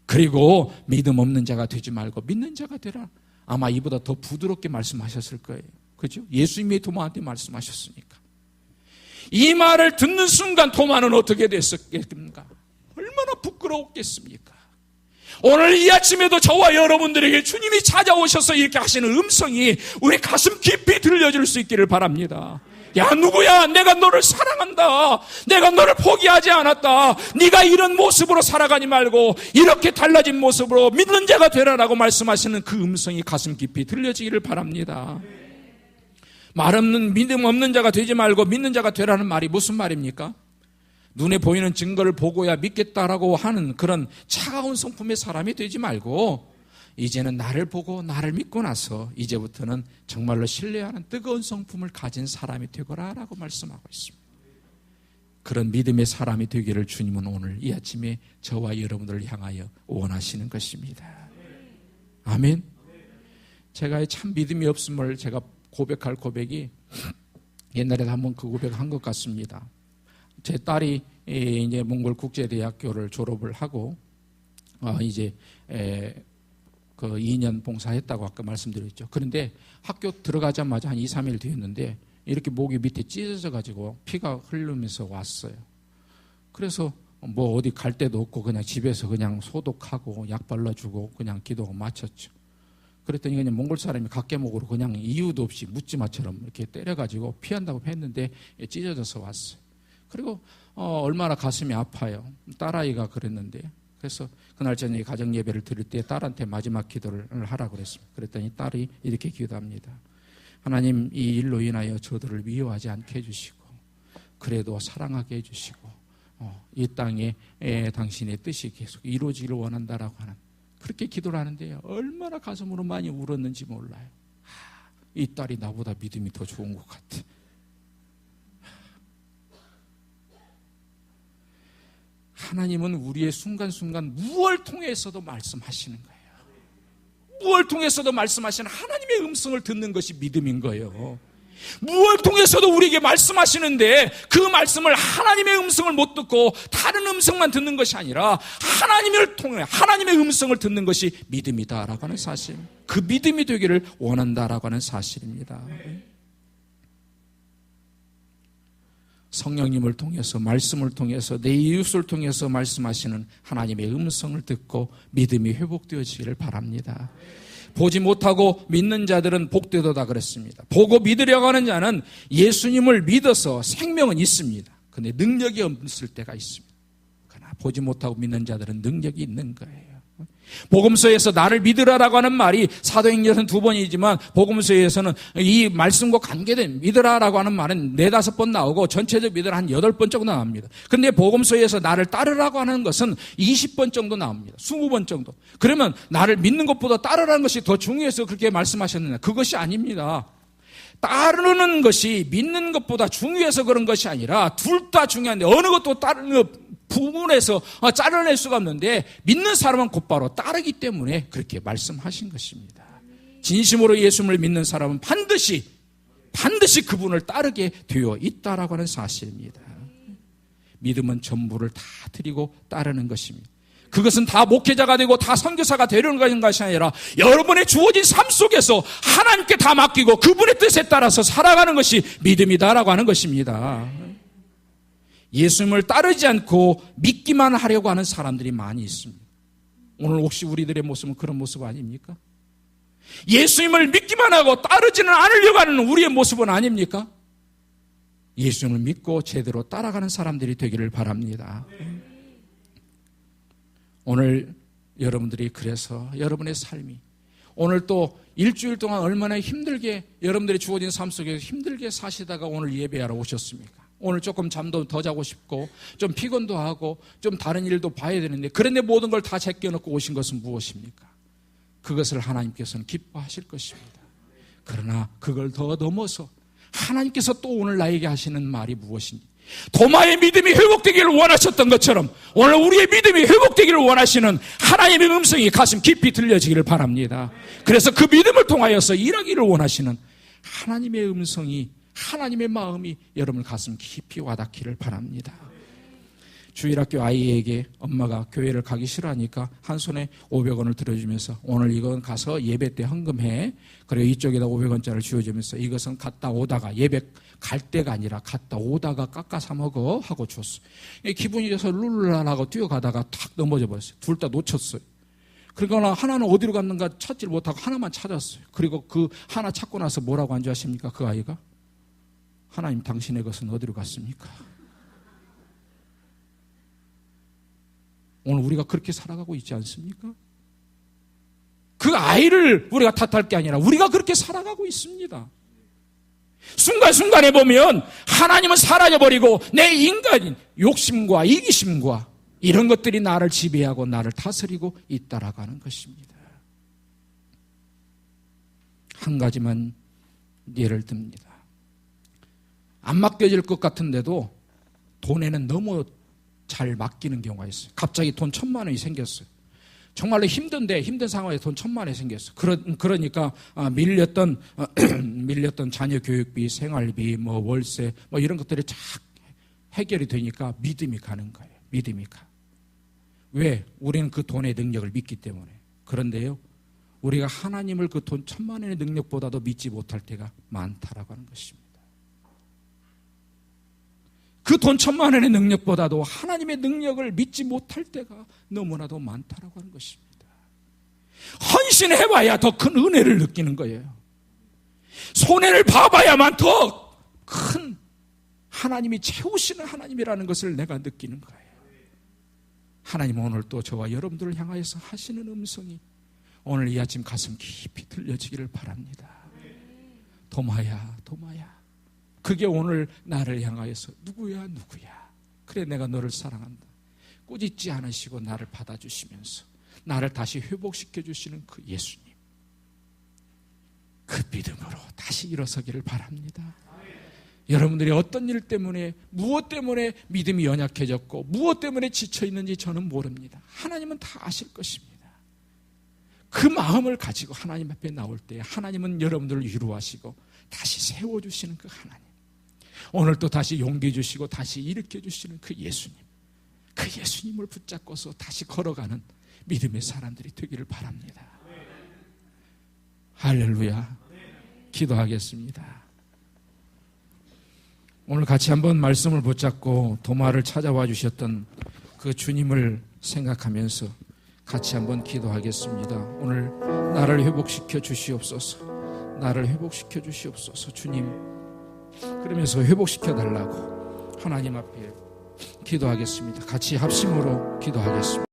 그리고 믿음 없는 자가 되지 말고 믿는 자가 되라. 아마 이보다 더 부드럽게 말씀하셨을 거예요. 그죠? 예수님이 도마한테 말씀하셨으니까. 이 말을 듣는 순간 도마는 어떻게 됐었겠습니까? 얼마나 부끄러웠겠습니까? 오늘 이 아침에도 저와 여러분들에게 주님이 찾아오셔서 이렇게 하시는 음성이 우리 가슴 깊이 들려줄 수 있기를 바랍니다. 야, 누구야? 내가 너를 사랑한다. 내가 너를 포기하지 않았다. 네가 이런 모습으로 살아가지 말고 이렇게 달라진 모습으로 믿는 자가 되라라고 말씀하시는 그 음성이 가슴 깊이 들려지기를 바랍니다. 말 없는 믿음 없는 자가 되지 말고 믿는 자가 되라는 말이 무슨 말입니까? 눈에 보이는 증거를 보고야 믿겠다라고 하는 그런 차가운 성품의 사람이 되지 말고 이제는 나를 보고 나를 믿고 나서 이제부터는 정말로 신뢰하는 뜨거운 성품을 가진 사람이 되거라라고 말씀하고 있습니다. 그런 믿음의 사람이 되기를 주님은 오늘 이 아침에 저와 여러분들을 향하여 원하시는 것입니다. 아멘. 제가 참 믿음이 없음을 제가 고백할 고백이 옛날에도 한번 그 고백한 것 같습니다. 제 딸이 이제 몽골 국제대학교를 졸업을 하고 이제 그 2년 봉사했다고 아까 말씀드렸죠. 그런데 학교 들어가자마자 한 2, 3일 되었는데 이렇게 목이 밑에 찢어져 가지고 피가 흐르면서 왔어요. 그래서 뭐 어디 갈 데도 없고 그냥 집에서 그냥 소독하고 약 발라주고 그냥 기도가 마쳤죠. 그랬더니 그냥 몽골 사람이 각개목으로 그냥 이유도 없이 묻지마처럼 이렇게 때려가지고 피한다고 했는데 찢어져서 왔어요. 그리고 얼마나 가슴이 아파요. 딸아이가 그랬는데 그래서 그날 저녁에 가정 예배를 드릴 때 딸한테 마지막 기도를 하라고 그랬습니다. 그랬더니 딸이 이렇게 기도합니다. 하나님, 이 일로 인하여 저들을 미워하지 않게 해주시고 그래도 사랑하게 해주시고 이 땅에 당신의 뜻이 계속 이루어지기를 원한다라고 하는 그렇게 기도를 하는데요. 얼마나 가슴으로 많이 울었는지 몰라요. 이 딸이 나보다 믿음이 더 좋은 것 같아. 하나님은 우리의 순간순간 무엇을 통해서도 말씀하시는 거예요. 무엇을 통해서도 말씀하시는 하나님의 음성을 듣는 것이 믿음인 거예요. 무엇을 통해서도 우리에게 말씀하시는데 그 말씀을 하나님의 음성을 못 듣고 다른 음성만 듣는 것이 아니라 하나님을 통해 하나님의 음성을 듣는 것이 믿음이다라고 하는 사실, 그 믿음이 되기를 원한다라고 하는 사실입니다. 성령님을 통해서, 말씀을 통해서, 내 이웃을 통해서 말씀하시는 하나님의 음성을 듣고 믿음이 회복되어지기를 바랍니다. 보지 못하고 믿는 자들은 복되도다 그랬습니다. 보고 믿으려고 하는 자는 예수님을 믿어서 생명은 있습니다. 그런데 능력이 없을 때가 있습니다. 그러나 보지 못하고 믿는 자들은 능력이 있는 거예요. 복음서에서 나를 믿으라라고 하는 말이 사도행전은 2번이지만 복음서에서는 이 말씀과 관계된 믿으라라고 하는 말은 4-5번 나오고 전체적 믿으라 한 8번 정도 나옵니다. 그런데 복음서에서 나를 따르라고 하는 것은 20번 정도 나옵니다. 20번 정도. 그러면 나를 믿는 것보다 따르라는 것이 더 중요해서 그렇게 말씀하셨느냐? 그것이 아닙니다. 따르는 것이 믿는 것보다 중요해서 그런 것이 아니라 둘 다 중요한데 어느 것도 따르는 부분에서 잘라낼 수가 없는데 믿는 사람은 곧바로 따르기 때문에 그렇게 말씀하신 것입니다. 진심으로 예수님을 믿는 사람은 반드시 그분을 따르게 되어 있다라고 하는 사실입니다. 믿음은 전부를 다 드리고 따르는 것입니다. 그것은 다 목회자가 되고 다 선교사가 되려는 것이 아니라 여러분의 주어진 삶 속에서 하나님께 다 맡기고 그분의 뜻에 따라서 살아가는 것이 믿음이다라고 하는 것입니다. 예수님을 따르지 않고 믿기만 하려고 하는 사람들이 많이 있습니다. 오늘 혹시 우리들의 모습은 그런 모습 아닙니까? 예수님을 믿기만 하고 따르지는 않으려고 하는 우리의 모습은 아닙니까? 예수님을 믿고 제대로 따라가는 사람들이 되기를 바랍니다. 오늘 여러분들이 그래서 여러분의 삶이 오늘 또 일주일 동안 얼마나 힘들게 여러분들이 주어진 삶 속에서 힘들게 사시다가 오늘 예배하러 오셨습니까? 오늘 조금 잠도 더 자고 싶고 좀 피곤도 하고 좀 다른 일도 봐야 되는데 그런데 모든 걸 다 제껴놓고 오신 것은 무엇입니까? 그것을 하나님께서는 기뻐하실 것입니다. 그러나 그걸 더 넘어서 하나님께서 또 오늘 나에게 하시는 말이 무엇인지, 도마의 믿음이 회복되기를 원하셨던 것처럼 오늘 우리의 믿음이 회복되기를 원하시는 하나님의 음성이 가슴 깊이 들려지기를 바랍니다. 그래서 그 믿음을 통하여서 일하기를 원하시는 하나님의 음성이, 하나님의 마음이 여러분 가슴 깊이 와닿기를 바랍니다. 주일학교 아이에게 엄마가 교회를 가기 싫어하니까 한 손에 500원을 들어주면서 오늘 이건 가서 예배 때 헌금해. 그리고 이쪽에다 500원짜리를 쥐어주면서 이것은 갔다 오다가 예배 갈 때가 아니라 갔다 오다가 깎아 사 먹어 하고 줬어요. 기분이 좋아서 룰루랄하고 뛰어가다가 탁 넘어져 버렸어요. 둘 다 놓쳤어요. 그러니까 하나는 어디로 갔는가 찾질 못하고 하나만 찾았어요. 그리고 그 하나 찾고 나서 뭐라고 한 줄 아십니까? 그 아이가? 하나님, 당신의 것은 어디로 갔습니까? 오늘 우리가 그렇게 살아가고 있지 않습니까? 그 아이를 우리가 탓할 게 아니라 우리가 그렇게 살아가고 있습니다. 순간순간에 보면 하나님은 사라져버리고 내 인간인 욕심과 이기심과 이런 것들이 나를 지배하고 나를 다스리고 있다라고 하는 것입니다. 한 가지만 예를 듭니다. 안 맡겨질 것 같은데도 돈에는 너무 잘 맡기는 경우가 있어요. 갑자기 돈 1,000만 원이 생겼어요. 정말로 힘든 상황에 돈 1,000만 원이 생겼어요. 그러니까 밀렸던 자녀 교육비, 생활비, 월세 이런 것들이 쫙 해결이 되니까 믿음이 가는 거예요. 믿음이 가. 왜? 우리는 그 돈의 능력을 믿기 때문에. 그런데요, 우리가 하나님을 그 돈 1,000만 원의 능력보다도 믿지 못할 때가 많다라고 하는 것입니다. 그 돈 1,000만 원의 능력보다도 하나님의 능력을 믿지 못할 때가 너무나도 많다라고 하는 것입니다. 헌신해봐야 더 큰 은혜를 느끼는 거예요. 손해를 봐봐야만 더 큰 하나님이 채우시는 하나님이라는 것을 내가 느끼는 거예요. 하나님은 오늘 또 저와 여러분들을 향하여서 하시는 음성이 오늘 이 아침 가슴 깊이 들려지기를 바랍니다. 도마야, 도마야. 그게 오늘 나를 향하여서 누구야. 그래, 내가 너를 사랑한다. 꾸짖지 않으시고 나를 받아주시면서 나를 다시 회복시켜 주시는 그 예수님, 그 믿음으로 다시 일어서기를 바랍니다. 여러분들이 어떤 일 때문에, 무엇 때문에 믿음이 연약해졌고 무엇 때문에 지쳐있는지 저는 모릅니다. 하나님은 다 아실 것입니다. 그 마음을 가지고 하나님 앞에 나올 때 하나님은 여러분들을 위로하시고 다시 세워주시는 그 하나님, 오늘 또 다시 용기 주시고 다시 일으켜 주시는 그 예수님, 그 예수님을 붙잡고서 다시 걸어가는 믿음의 사람들이 되기를 바랍니다. 할렐루야. 기도하겠습니다. 오늘 같이 한번 말씀을 붙잡고 도마를 찾아와 주셨던 그 주님을 생각하면서 같이 한번 기도하겠습니다. 오늘 나를 회복시켜 주시옵소서. 나를 회복시켜 주시옵소서. 주님, 그러면서 회복시켜 달라고 하나님 앞에 기도하겠습니다. 같이 합심으로 기도하겠습니다.